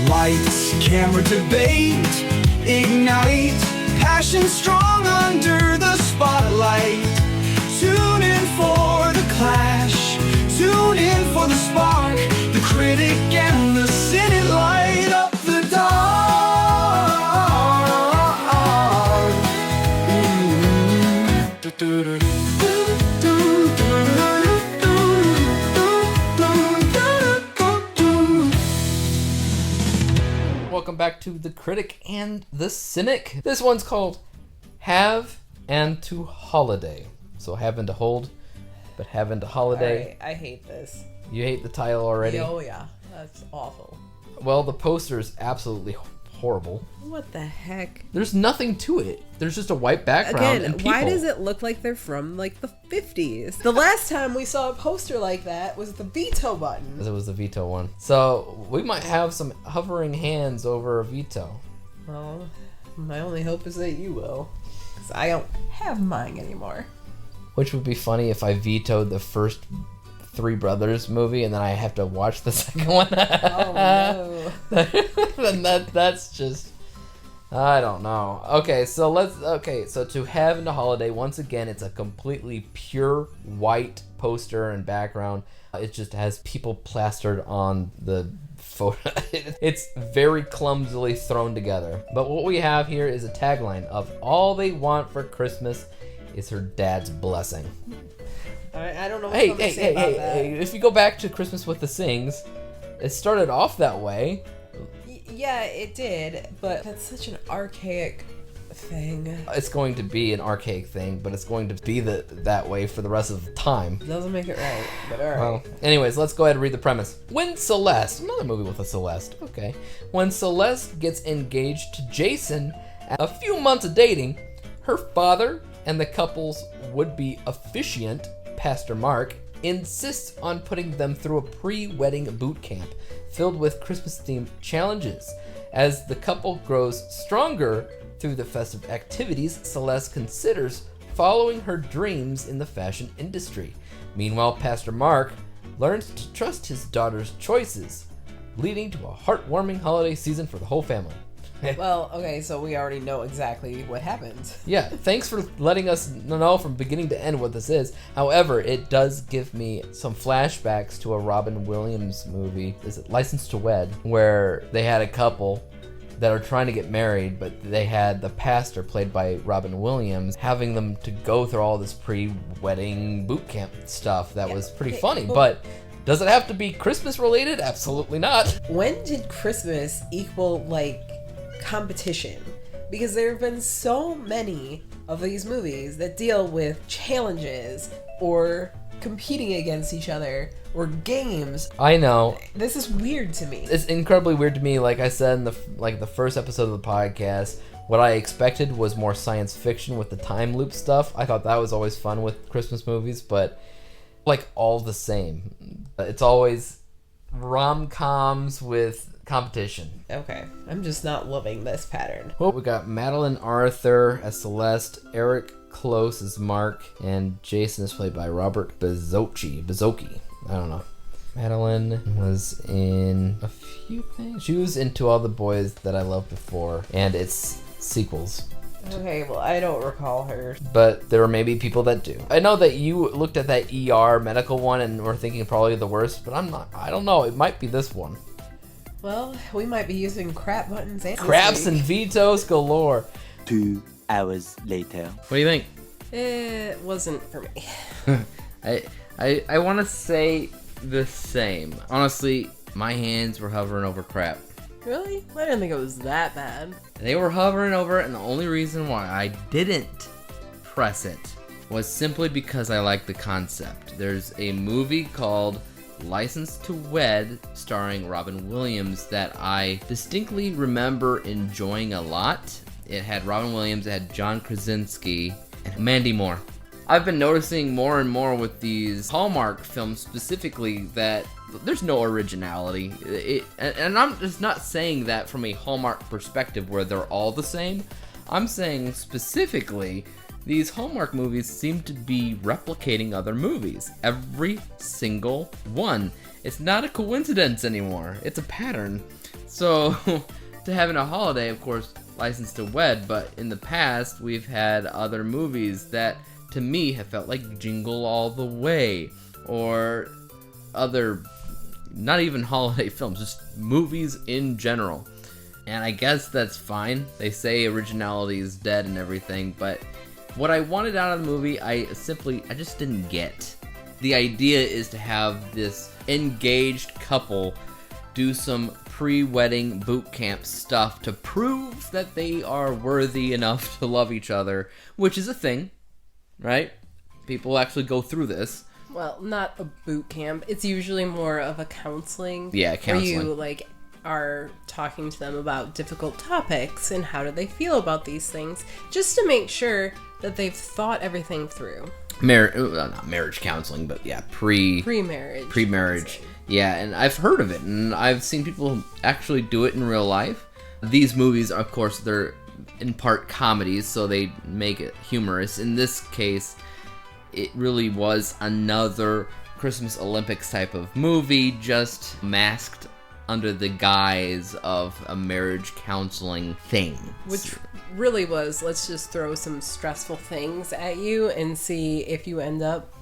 Lights, camera, debate, ignite, passion strong under the spotlight. Tune in for the clash, tune in for the spark. The critic and the cynic light up the dark. Welcome back to The Critic and The Cynic. This one's called Have and to Holiday. So have and to hold, but have and to holiday. Alright, I hate this. You hate the title already? Oh yeah, that's awful. Well, the poster is absolutely horrible. What the heck? There's nothing to it. There's just a white background Again, and people. why does it look like they're from like the 50s? The last time we saw a poster like that was the veto button. It was the veto one. So we might have some hovering hands over a veto. Well, my only hope is that you will. Because I don't have mine anymore. Which would be funny if I vetoed the first Three Brothers movie and then I have to watch the second one. Oh no. Then that's just, I don't know. Okay, so to have and to holiday, once again, it's a completely pure white poster and background. It just has people plastered on the photo. It's very clumsily thrown together. But what we have here is a tagline of all they want for Christmas is her dad's blessing. I don't know what to say about that. Hey, if you go back to Christmas with the Sings, it started off that way. Yeah, it did, but that's such an archaic thing. It's going to be an archaic thing, but it's going to be that way for the rest of the time. Doesn't make it right, but alright. Well, anyways, let's go ahead and read the premise. When Celeste, another movie with a Celeste, okay. When Celeste gets engaged to Jason, after a few months of dating, her father and the couple's would-be officiant, Pastor Mark, insists on putting them through a pre-wedding boot camp filled with Christmas-themed challenges. As the couple grows stronger through the festive activities, Celeste considers following her dreams in the fashion industry. Meanwhile, Pastor Mark learns to trust his daughter's choices, leading to a heartwarming holiday season for the whole family. Well, okay, so we already know exactly what happens. Yeah, thanks for letting us know from beginning to end what this is. However, it does give me some flashbacks to a Robin Williams movie. Is it License to Wed? Where they had a couple that are trying to get married, but they had the pastor, played by Robin Williams, having them to go through all this pre-wedding boot camp stuff. That was pretty funny, but does it have to be Christmas related? Absolutely not. When did Christmas equal, like, competition? Because there have been so many of these movies that deal with challenges or competing against each other or games. I know. This is weird to me. It's incredibly weird to me. Like I said in the first episode of the podcast, what I expected was more science fiction with the time loop stuff. I thought that was always fun with Christmas movies, but like all the same. It's always rom-coms with competition. Okay, I'm just not loving this pattern. Well, we got Madeline Arthur as Celeste, Eric Close as Mark, and Jason is played by Robert Bazocchi. I don't know. Madeline was in a few things. She was in To All the Boys That I Loved Before, and its sequels. Okay, well, I don't recall her. But there are maybe people that do. I know that you looked at that ER medical one and were thinking probably the worst, but I'm not. I don't know. It might be this one. Well, we might be using crap buttons and Craps and vetoes galore. 2 hours later. What do you think? It wasn't for me. I want to say the same. Honestly, my hands were hovering over crap. Really? I didn't think it was that bad. They were hovering over it, and the only reason why I didn't press it was simply because I like the concept. There's a movie called License to Wed, starring Robin Williams, that I distinctly remember enjoying a lot. It had Robin Williams, it had John Krasinski, and Mandy Moore. I've been noticing more and more with these Hallmark films specifically that there's no originality. And I'm just not saying that from a Hallmark perspective where they're all the same. I'm saying specifically these Hallmark movies seem to be replicating other movies, every single one. It's not a coincidence anymore. It's a pattern. So, to having a holiday, of course, License to Wed, but in the past, we've had other movies that, to me, have felt like Jingle All the Way, or other, not even holiday films, just movies in general. And I guess that's fine. They say originality is dead and everything, but what I wanted out of the movie, I just didn't get. The idea is to have this engaged couple do some pre-wedding boot camp stuff to prove that they are worthy enough to love each other, which is a thing, right? People actually go through this. Well, not a boot camp. It's usually more of a counseling. Yeah, counseling. Where you, like, are talking to them about difficult topics and how do they feel about these things, just to make sure that they've thought everything through. Not marriage counseling, but yeah, pre-marriage. Counseling. Yeah, and I've heard of it, and I've seen people actually do it in real life. These movies, of course, they're in part comedies, so they make it humorous. In this case, it really was another Christmas Olympics type of movie, just masked under the guise of a marriage counseling thing. Which really was, let's just throw some stressful things at you and see if you end up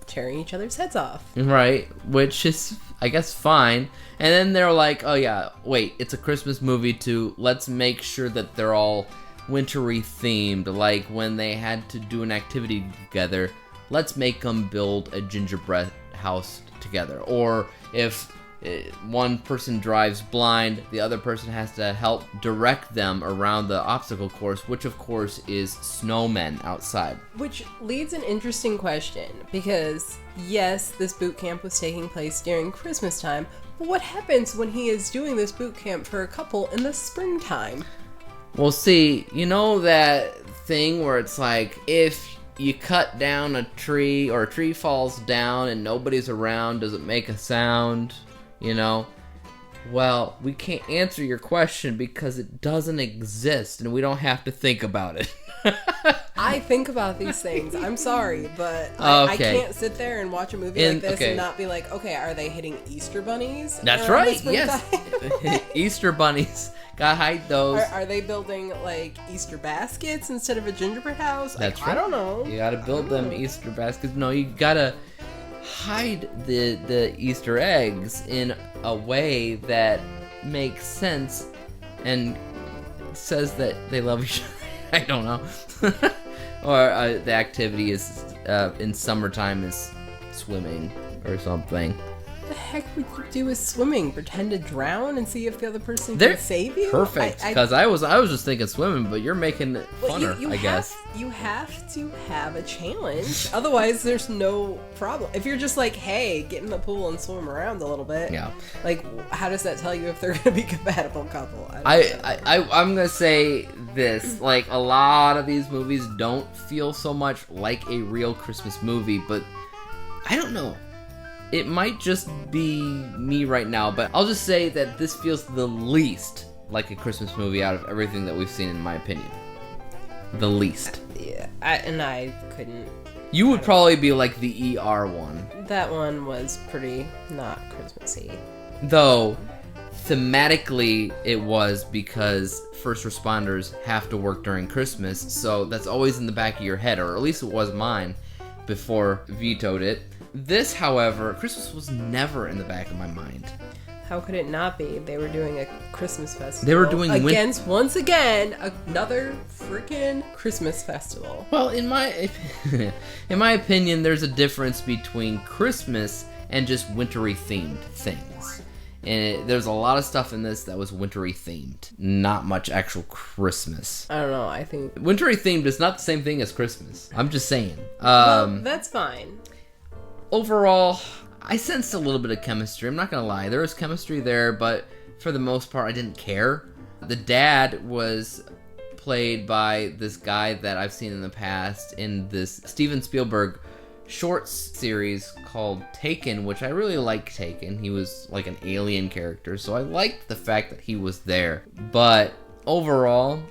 tearing each other's heads off. Right, which is, I guess, fine. And then they're like, oh yeah, wait, it's a Christmas movie too. Let's make sure that they're all wintry themed. Like when they had to do an activity together, let's make them build a gingerbread house together. Or if one person drives blind, the other person has to help direct them around the obstacle course, which of course is snowmen outside. Which leads an interesting question, because yes, this boot camp was taking place during Christmas time, but what happens when he is doing this boot camp for a couple in the springtime? Well, see, you know that thing where it's like, if you cut down a tree or a tree falls down and nobody's around, does it make a sound? You know? Well, we can't answer your question because it doesn't exist and we don't have to think about it. I think about these things. I'm sorry, but I can't sit there and watch a movie like this and not be like, okay, are they hitting Easter bunnies? That's right, yes. Easter bunnies. Gotta hide those. Are they building, like, Easter baskets instead of a gingerbread house? That's right. I don't know. You gotta build them Easter baskets. No, you gotta hide the Easter eggs in a way that makes sense and says that they love each other. I don't know. Or the activity is in summertime is swimming or something. What the heck would you do with swimming? Pretend to drown and see if the other person can save you? Perfect. Because I was just thinking swimming, but you're making it funner, I guess. You have to have a challenge. Otherwise, there's no problem. If you're just like, hey, get in the pool and swim around a little bit. Yeah. Like, how does that tell you if they're going to be a compatible couple? I'm going to say this. Like, a lot of these movies don't feel so much like a real Christmas movie, but I don't know. It might just be me right now, but I'll just say that this feels the least like a Christmas movie out of everything that we've seen, in my opinion. The least. Yeah, I couldn't. You would probably be like the ER one. That one was pretty not Christmassy. Though, thematically, it was because first responders have to work during Christmas, so that's always in the back of your head, or at least it was mine before vetoed it. This, however, Christmas was never in the back of my mind. How could it not be? They were doing a Christmas festival. They were doing once again, another freaking Christmas festival. Well, in my opinion, there's a difference between Christmas and just wintry themed things. And there's a lot of stuff in this that was wintry themed. Not much actual Christmas. I don't know, I think wintry themed is not the same thing as Christmas. I'm just saying. Well, that's fine. Overall, I sensed a little bit of chemistry. I'm not gonna lie, there was chemistry there, but for the most part, I didn't care. The dad was played by this guy that I've seen in the past in this Steven Spielberg shorts series called Taken, which I really like Taken. He was like an alien character, so I liked the fact that he was there. But overall,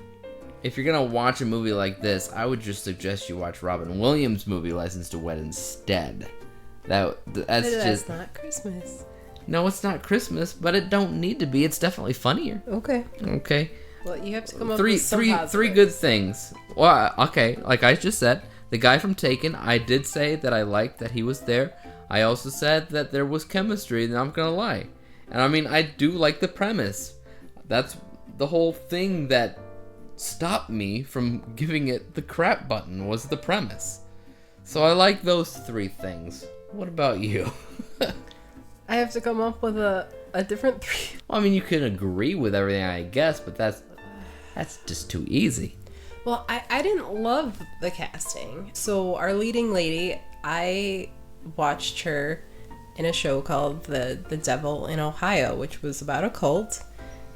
if you're gonna watch a movie like this, I would just suggest you watch Robin Williams' movie License to Wed instead. That's not Christmas. No, it's not Christmas, but it don't need to be. It's definitely funnier. Okay. Okay. Well, you have to come up with some three good things. Well, okay, like I just said, the guy from Taken, I did say that I liked that he was there. I also said that there was chemistry, and I'm not gonna lie. And I mean, I do like the premise. That's the whole thing that stopped me from giving it the crap button, was the premise. So I like those 3 things. What about you? I have to come up with a different 3. Well, I mean, you can agree with everything, I guess, but that's just too easy. Well, I didn't love the casting. So our leading lady, I watched her in a show called The Devil in Ohio, which was about a cult,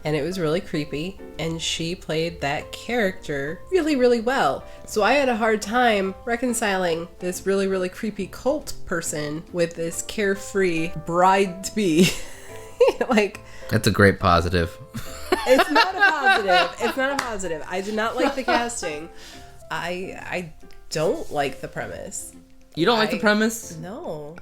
and it was really creepy, and she played that character really, really well. So I had a hard time reconciling this really, really creepy cult person with this carefree bride-to-be. Like, That's a great positive. it's not a positive. It's not a positive. I did not like the casting. I don't like the premise. You don't like the premise? No.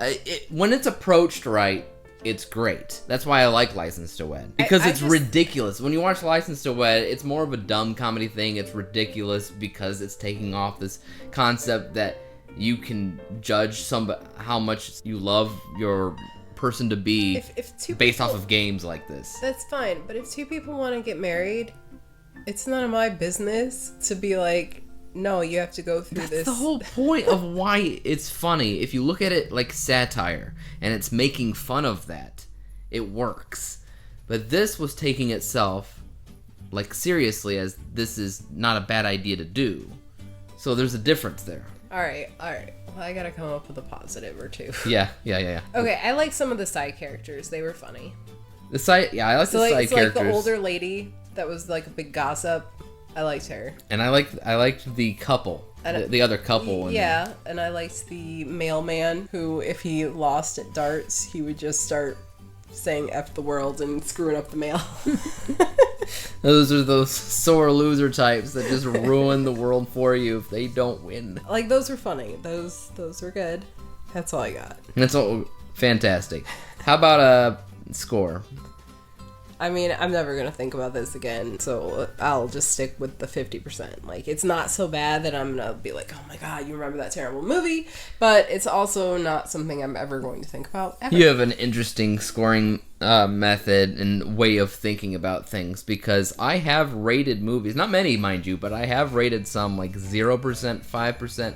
When it's approached right, it's great. That's why I like License to Wed. Because it's ridiculous. When you watch License to Wed, it's more of a dumb comedy thing. It's ridiculous because it's taking off this concept that you can judge how much you love your person to be if two based people, off of games like this. That's fine. But if 2 people want to get married, it's none of my business to be like, no, you have to go through this. That's the whole point of why it's funny. If you look at it like satire and it's making fun of that, it works. But this was taking itself like seriously, as this is not a bad idea to do. So there's a difference there. All right. Well, I gotta come up with a positive or 2. Yeah. Okay, I like some of the side characters. They were funny. I like the side characters. Like the older lady that was like a big gossip. I liked her. And I liked the couple, the other couple. Yeah, and I liked the mailman who, if he lost at darts, he would just start saying F the world and screwing up the mail. Those are those sore loser types that just ruin the world for you if they don't win. Like, those were funny. Those were good. That's all I got. That's all fantastic. How about a score? I mean, I'm never going to think about this again, so I'll just stick with the 50%. Like, it's not so bad that I'm going to be like, oh my god, you remember that terrible movie? But it's also not something I'm ever going to think about, ever. You have an interesting scoring method and way of thinking about things, because I have rated movies, not many, mind you, but I have rated some like 0%, 5%,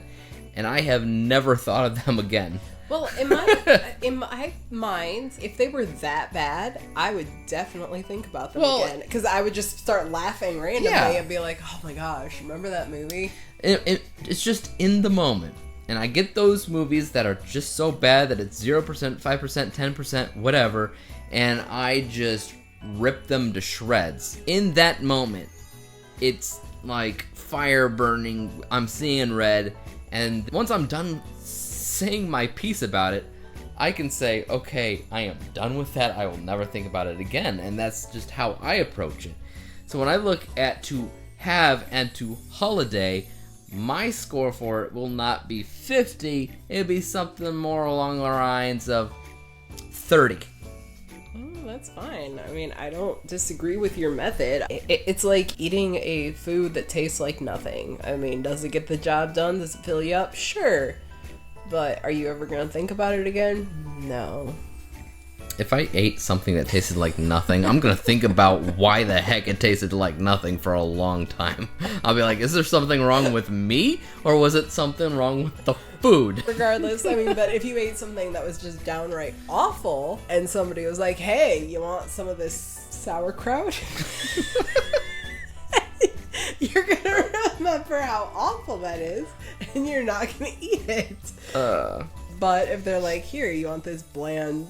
and I have never thought of them again. Well, in my mind, if they were that bad, I would definitely think about them again. Because I would just start laughing randomly and be like, oh my gosh, remember that movie? It's just in the moment. And I get those movies that are just so bad that it's 0%, 5%, 10%, whatever, and I just rip them to shreds. In that moment, it's like fire burning, I'm seeing red, and once I'm done saying my piece about it, I can say, okay, I am done with that. I will never think about it again. And that's just how I approach it. So when I look at To Have and To Holiday, my score for it will not be 50. It'll be something more along the lines of 30. That's fine. I mean, I don't disagree with your method. It's like eating a food that tastes like nothing. I mean, does it get the job done? Does it fill you up? Sure. But are you ever going to think about it again? No. If I ate something that tasted like nothing, I'm going to think about why the heck it tasted like nothing for a long time. I'll be like, is there something wrong with me? Or was it something wrong with the food? Regardless, I mean, but if you ate something that was just downright awful, and somebody was like, hey, you want some of this sauerkraut? You're going to remember how awful that is, and you're not going to eat it. But if they're like, here, you want this bland,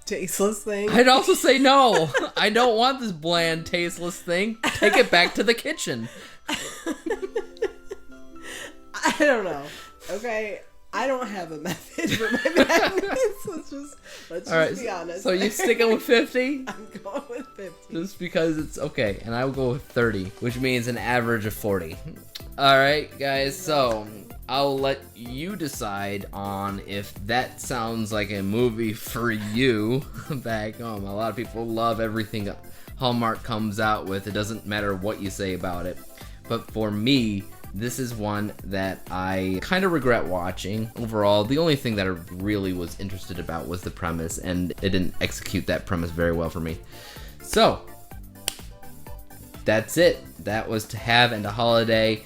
tasteless thing? I'd also say no. I don't want this bland, tasteless thing. Take it back to the kitchen. I don't know. Okay, I don't have a method for my madness. Let's just be honest. So you sticking with 50? I'm going with 50. Just because it's okay, and I will go with 30, which means an average of 40. All right, guys. So I'll let you decide on if that sounds like a movie for you back home. A lot of people love everything Hallmark comes out with. It doesn't matter what you say about it. But for me, this is one that I kind of regret watching. Overall, the only thing that I really was interested about was the premise, and it didn't execute that premise very well for me. So, that's it. That was To Have and a Holiday.